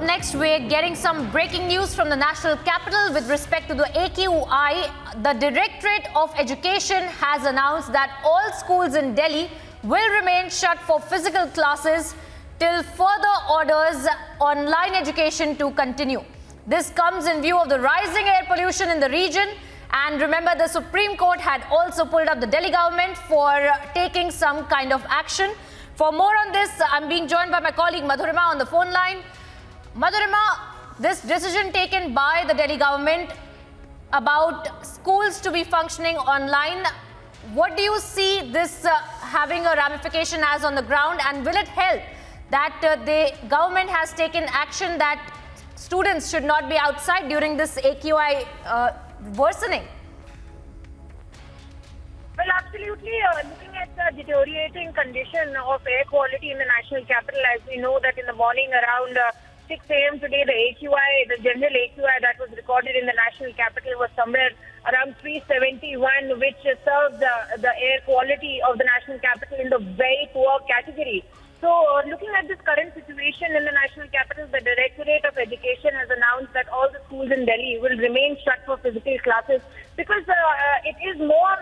next, we're getting some breaking news from the national capital with respect to the AQI. The Directorate of Education has announced that all schools in Delhi will remain shut for physical classes till further orders. Online education to continue. This comes in view of the rising air pollution in the region. And remember, the Supreme Court had also pulled up the Delhi government for taking some kind of action. For more on this, I'm being joined by my colleague Madhurima on the phone line. Madhurima, this decision taken by the Delhi government about schools to be functioning online, what do you see this having a ramification as on the ground, and will it help that the government has taken action that students should not be outside during this AQI worsening? Well, absolutely. Looking at the deteriorating condition of air quality in the national capital, as we know that in the morning around 6 a.m. today, the AQI, the general AQI that was recorded in the national capital was somewhere around 371, which serves the air quality of the national capital in the very poor category. So, looking at this current situation in the national capital, the Directorate of Education has announced that all the schools in Delhi will remain shut for physical classes because it is more,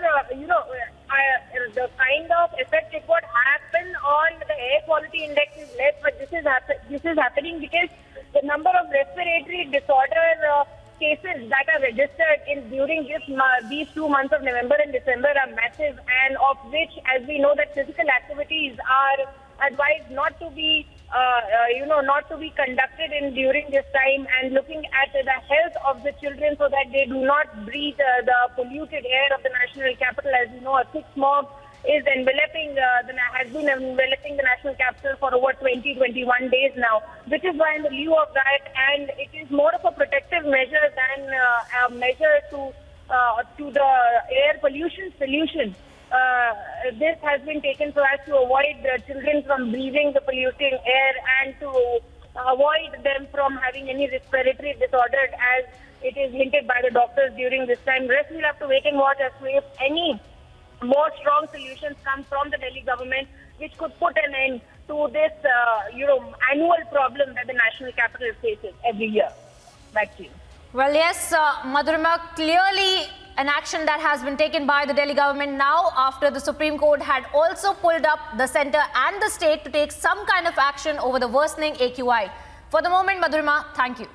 the kind of effect it would happen on the air quality index is less, but this is happening because the number of respiratory disorder cases that are registered during these 2 months of November and December are massive, and of which, as we know, that physical activities are advised not to be conducted during this time, and looking at the health of the children so that they do not breathe the polluted air of the national capital. As you know, a thick smog is has been enveloping the national capital for over 21 days now, which is why in the lieu of that, and it is more of a protective measure than a measure to the air pollution solution. This has been taken so as to avoid the children from breathing the polluting air and to avoid them from having any respiratory disorder, as it is hinted by the doctors during this time. Rest, we'll have to wait and watch as to if any more strong solutions come from the Delhi government, which could put an end to this, annual problem that the national capital faces every year. Back to you. Well, yes, Madhurima, clearly an action that has been taken by the Delhi government now after the Supreme Court had also pulled up the centre and the state to take some kind of action over the worsening AQI. For the moment, Madhurima, thank you.